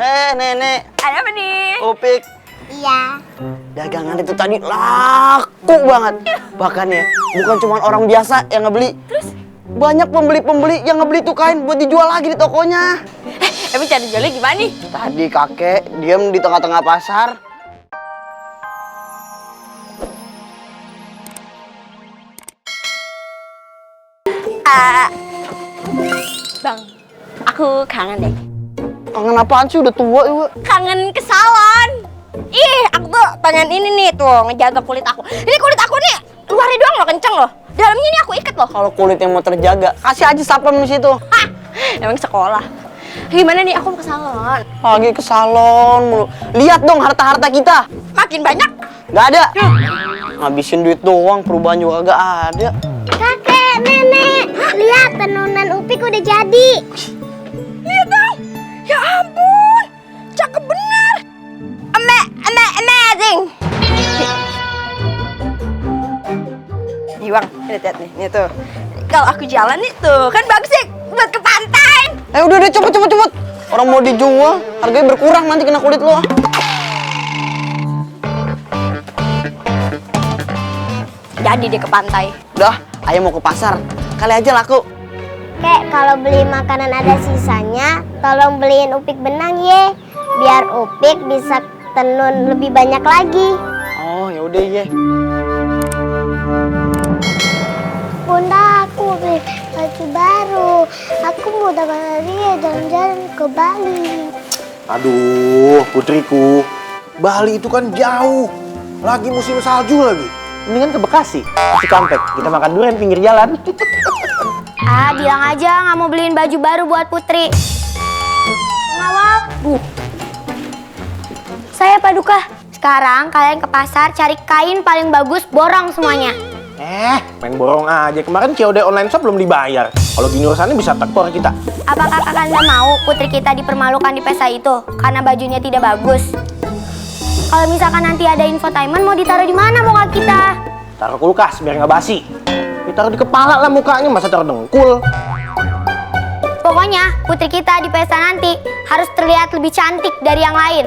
Nenek. Ada apa nih? Upik. Iya. Dagangan itu tadi laku banget. Bahkan ya, bukan cuma orang biasa yang ngebeli. Terus? Banyak pembeli-pembeli yang ngebeli tuh kain buat dijual lagi di tokonya. Emang cara jualnya gimana nih? Tadi kakek diam di tengah-tengah pasar. Bang, aku kangen deh. Kangen apaan sih? Udah tua ya, Wak. Kangen ke salon. Ih, aku tuh pengen ini nih tuh, ngejaga kulit aku. Ini kulit aku nih, luarnya doang loh, kenceng loh. Dalamnya ini aku ikat loh. Kalau kulitnya mau terjaga, kasih aja sapem di situ. Hah, emang sekolah. Gimana nih, aku mau ke salon. Lagi ke salon mulu. Lihat dong harta-harta kita. Makin banyak. Gak ada. Ngabisin duit doang, perubahan juga gak ada. Kakek, nenek, lihat tenunan Upik udah jadi. Lihat dong. Ya ampun, cakep bener. Amazing. Nih bang, lihat nih, nih tuh. Kalau aku jalan nih tuh, kan bagus ya buat ke pantai. Udah cepet. Orang mau dijual, harganya berkurang nanti kena kulit lo. Jadi deh ke pantai. Udah, ayo mau ke pasar. Kali aja laku. Kek, kalau beli makanan ada sisanya, tolong beliin Upik benang ye. Biar Upik bisa tenun lebih banyak lagi. Oh, ya udah ye. Bunda, aku beli baju baru. Aku mau dapat hadiah jalan-jalan ke Bali. Aduh, putriku. Bali itu kan jauh. Lagi musim salju lagi. Mendingan ke Bekasi, Cikampek. Kita makan durian pinggir jalan. Bilang aja nggak mau beliin baju baru buat Putri. Ngawal. Saya Paduka. Sekarang kalian ke pasar cari kain paling bagus, borong semuanya. Main borong aja. Kemarin COD online shop belum dibayar. Kalau gini urusannya bisa tekor kita. Apakah Anda mau putri kita dipermalukan di pesta itu karena bajunya tidak bagus? Kalau misalkan nanti ada infotainment, mau ditaruh di mana muka kita? Taruh kulkas biar nggak basi. Ditaruh di kepala lah mukanya, masa taruh dengkul. Pokoknya putri kita di pesta nanti harus terlihat lebih cantik dari yang lain.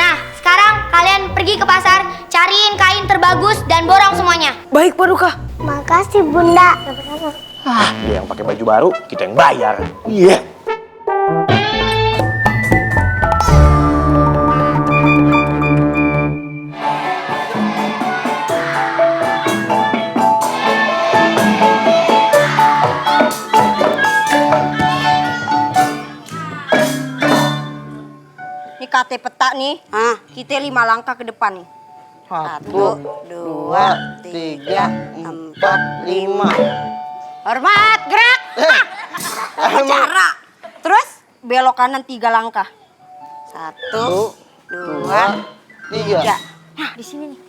Nah, sekarang kalian pergi ke pasar, cariin kain terbagus dan borong semuanya. Baik, Paduka. Makasih, Bunda. Dia yang pakai baju baru, kita yang bayar. Iya. Ini KT peta nih. Kita 5 langkah ke depan nih. 1, 2, 3, 4, 5. Hormat, gerak. Cara. Terus belok kanan 3 langkah. 1, 2, 3. Nah, di sini nih.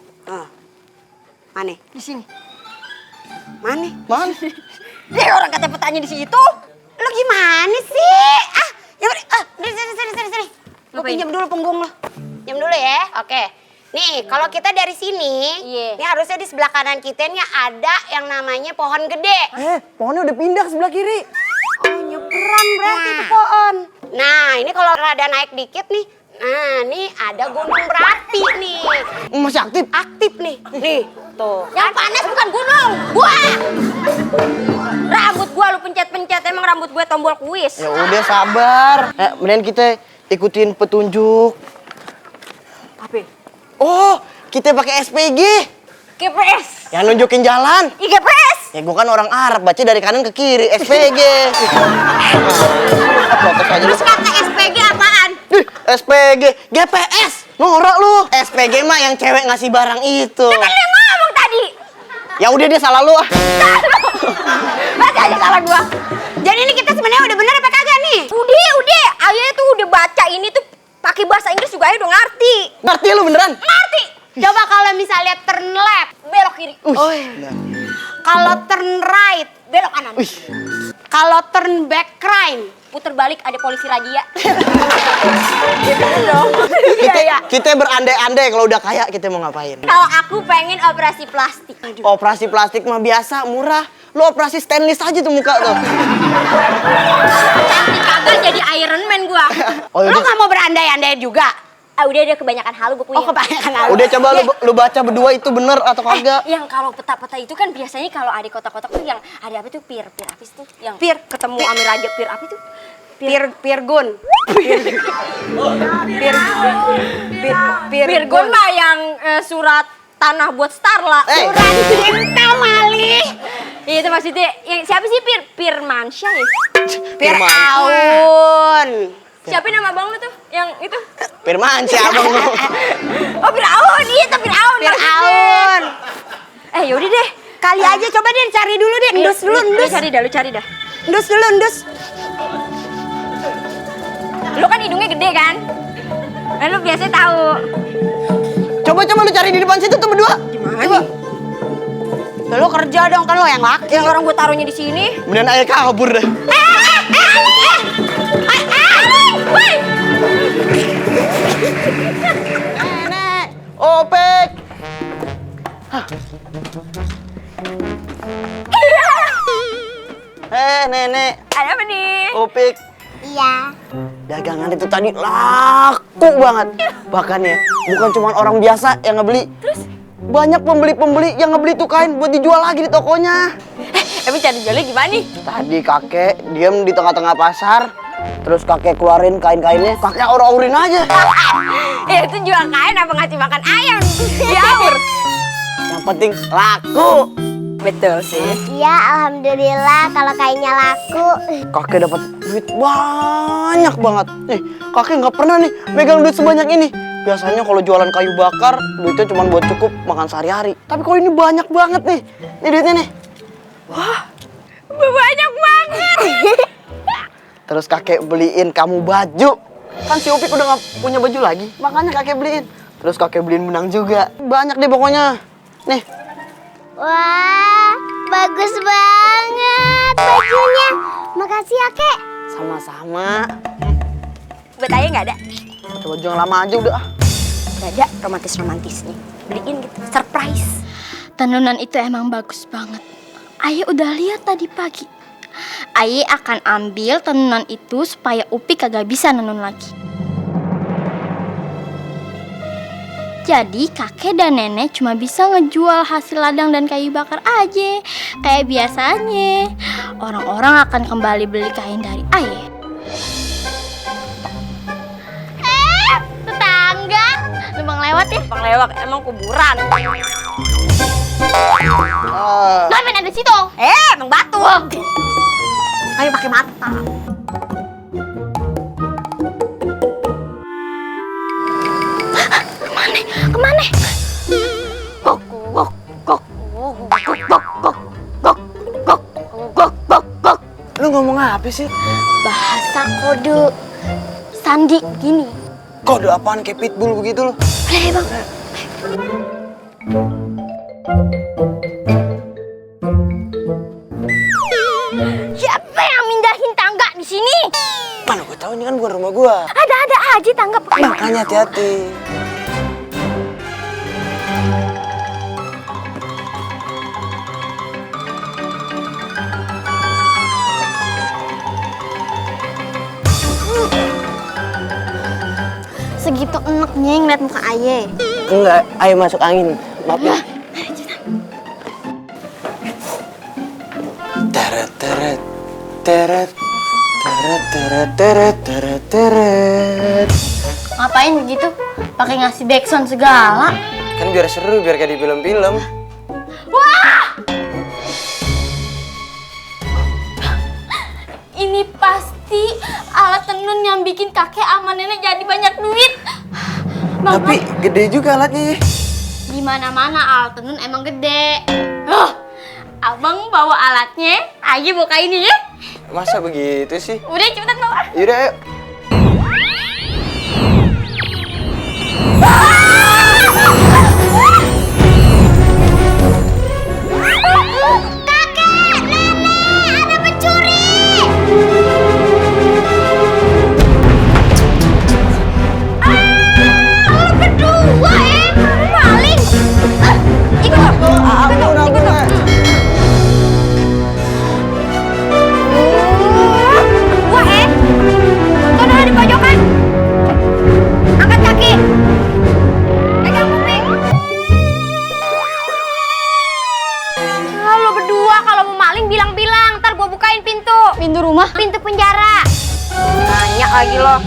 Mana? Di sini. Mana? Orang KT petanya di situ. Lo gimana sih? Sini. Gue Ngapain? pinjam dulu punggung lo. Pinjam dulu ya. Oke. Nih, kalau kita dari sini, Iya. ini harusnya di sebelah kanan kita nih ada yang namanya pohon gede. Pohonnya udah pindah ke sebelah kiri. Oh, nyebrang berarti itu pohon. Nah, ini kalau rada naik dikit nih. Nah, nih ada gunung berapi nih. Masih aktif? Aktif nih. Nih, tuh. Yang panas bukan gunung, gua. Rambut gua lu pencet-pencet, emang rambut gue tombol kuis. Ya udah sabar. Mending kita ikutin petunjuk. Apa? Oh, kita pakai SPG. GPS. Yang nunjukin jalan. GPS. Ya gua kan orang Arab, baca dari kanan ke kiri, SPG. Protes aja lu. Terus kata SPG apaan? SPG, GPS. Norak lu. SPG mah yang cewek ngasih barang itu. Kan lu yang ngomong tadi. Ya udah dia salah lu. Baca aja salah gua. Jadi ini kita sebenarnya udah bener apa kagak nih? Udah. Ayah tuh udah baca ini tuh pakai bahasa Inggris juga Ayah udah ngerti. Ngerti lu beneran? Ngerti. Coba kalau misalnya turn left, Belok kiri. kalau turn right, Belok kanan. kalau turn back crime. Puter balik ada polisi razia. Kita berandai-andai kalau udah kaya kita mau ngapain. Kalau aku pengen operasi plastik. Operasi plastik mah biasa, murah. Lu operasi stainless aja tuh muka tuh. Cantik kagak jadi Iron Man gua. Oh, Lo nggak mau berandai-andai juga? Ah udah kebanyakan hal gue punya. Oh, kebanyakan hal. Udah coba lu baca berdua itu bener atau kagak? Yang kalau peta-peta itu kan biasanya kalau ada kotak-kotak tuh yang ada apa tuh pir apa sih tuh? Yang pir ketemu sama raja pir apa tuh? Pirgun. Pirgon mah yang surat tanah buat Starla. Surat cinta malih. Iya itu maksudnya yang siapa sih Firmansyah ya? Fir'aun. Siapa nama bang lu tuh? Yang itu? Firman siapa lu? Oh Fir'aun, iya tuh Fir'aun. Fir'aun. Yaudah deh. Kali aja coba deh cari dulu deh. Endus dulu, endus. Lu cari dah. Endus dulu, endus. Lu kan hidungnya gede kan? Nah, lu biasanya tahu. Coba lu cari di depan situ tuh berdua. Coba. Ya, lo kerja dong kan lo yang laki. Yang orang gua taruhnya di sini. Kemudian ayah kabur deh. Nenek, Opek. Nenek, Ada apa nih? Opek. Iya. Dagangan itu tadi laku banget. Bahkan ya, bukan cuma orang biasa yang ngebeli. Terus banyak pembeli-pembeli yang ngebeli tuh kain buat dijual lagi di tokonya. Emang cari jualnya gimana nih? Tadi kakek diem di tengah-tengah pasar. Terus kakek keluarin kain-kainnya, kakek aur-aurin aja. Itu jual kain apa ngasih makan ayam? Diaur. Yang penting laku. Betul sih. Iya, alhamdulillah kalau kainnya laku. Kakek dapat duit banyak banget. Nih, kakek nggak pernah nih megang duit sebanyak ini. Biasanya kalau jualan kayu bakar, duitnya cuma buat cukup makan sehari-hari. Tapi kalau ini banyak banget nih. Nih duitnya nih. Wah, banyak banget. Terus kakek beliin kamu baju. Kan si Upik udah nggak punya baju lagi, makanya kakek beliin. Terus kakek beliin benang juga. Banyak deh pokoknya. Nih. Wah, bagus banget bajunya. Makasih ya, Kek. Sama-sama. Buat ayah nggak ada? Pakai baju yang lama aja udah. Nggak ada romantis-romantisnya. Beliin gitu, surprise. Tenunan itu emang bagus banget. Ayah udah lihat tadi pagi. Ayah akan ambil tenunan itu supaya Upi kagak bisa nenun lagi. Jadi kakek dan nenek cuma bisa ngejual hasil ladang dan kayu bakar aja. Kayak biasanya. Orang-orang akan kembali beli kain dari ayah. Tetangga, numpang lewat ya? Bang lewat emang kuburan. Lo main ada situ. Emang batu. Ayo pakai mata. Kemana? Lu ngomong apa sih? Bahasa kode sandi gini. Kode apaan kayak pitbull begitu lo? Boleh bang? Siapa yang mindahin tangga di sini? Mana gue tahu ini kan bukan rumah gua. Ada aja tangga. Makanya hati-hati. Segitu enaknya ngeliat muka Aye. Enggak, ayo masuk angin. Maaf ya. Teret teret teret teret teret teret teret teret. Ngapain begitu? Pakai ngasih backsound segala. Kan biar seru, biar kayak di film-film. Ini pasti alat tenun yang bikin kakek sama nenek jadi banyak duit. Bang, Tapi gede juga alatnya. di mana-mana alat tenun emang gede. Abang bawa alatnya, aja buka ini ya. Masa begitu sih? Udah cepetan bawa. Yaudah ayo. ngapain bilang-bilang? Ntar gua bukain pintu. Pintu rumah. Pintu penjara. Nanya lagi lo.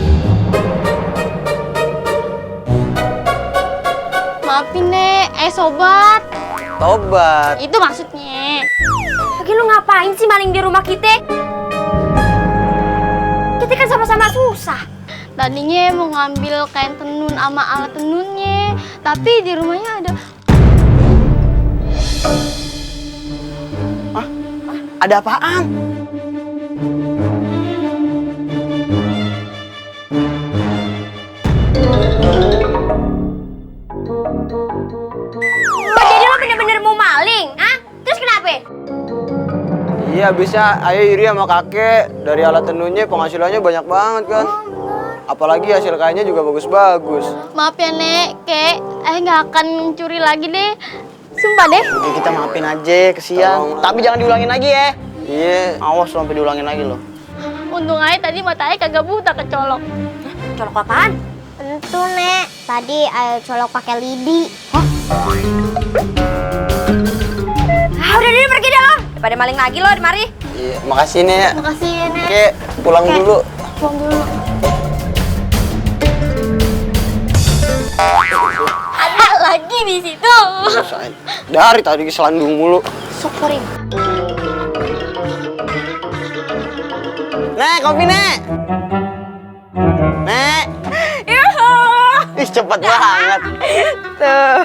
Maafin Nek, sobat. Tobat. Itu maksudnya. Lagi lu ngapain sih maling di rumah kita? Kita kan sama-sama susah. Tadinya mau ngambil kain tenun sama alat tenunnya, tapi di rumahnya ada. Ada apaan? Oh, jadi lu bener-bener mau maling? Hah? Terus kenapa? Iya, bisa. Ayah iri sama kakek. Dari alat tenunnya penghasilannya banyak banget kan. Apalagi hasil kainnya juga bagus-bagus. Maaf ya Nek, Kek, nggak akan mencuri lagi deh. Sumpah deh. Oke, kita maafin aja, kesian. Tapi jangan diulangin lagi ya. Iya, awas sampai diulangin lagi loh. Untung aja tadi mata Ayah kagak buta kecolok. Colok apaan? Tentu, Nek. Tadi ayo colok pakai lidi. Ah, udah pergi dah lo. Daripada maling lagi lo di mari. Iya, makasih nih ya. Makasih ya Nek. Oke, pulang dulu. Pulang dulu. Ada lagi di situ. Rasain. Dari tadi keselandung mulu. Syukurin. Nek, kopi Nek. Nek. Ih, cepet banget. Tuh.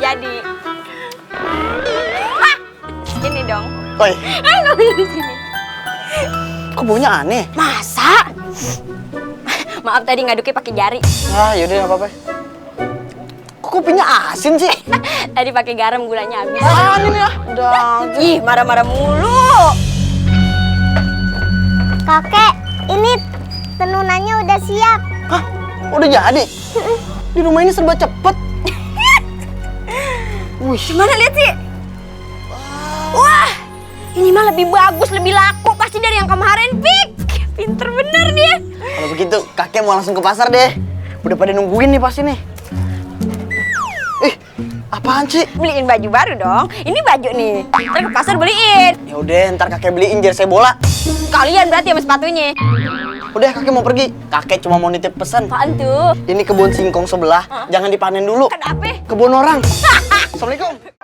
Jadi. Ah, ini dong. Oi, Nggak bisa di sini. kok baunya aneh? Masa? Maaf tadi ngaduknya pakai jari. Ah, yaudah nggak apa-apa. Kok kopinya asin sih? Tadi pakai garam gulanya habis. Ah, ini ya. Udah. Ih, marah-marah mulu. Kakek, ini tenunannya udah siap. Hah? Udah jadi? Di rumah ini serba cepet. Wih, Gimana lihat sih? Wah, ini mah lebih bagus, lebih laku pasti dari yang kemarin, Pik. Pinter bener dia. kalau begitu kakek mau langsung ke pasar deh. Udah pada nungguin nih pasti nih. Apaan sih? Beliin baju baru dong. Ini baju nih. Ntar ke pasar beliin. Ya udah, ntar kakek beliin jersey bola. Kalian berarti sama sepatunya. Udah, kakek mau pergi. Kakek cuma mau nitip pesan. Apaan tuh? Ini kebun singkong sebelah, jangan dipanen dulu. Kenapa? Kebun orang. Assalamualaikum.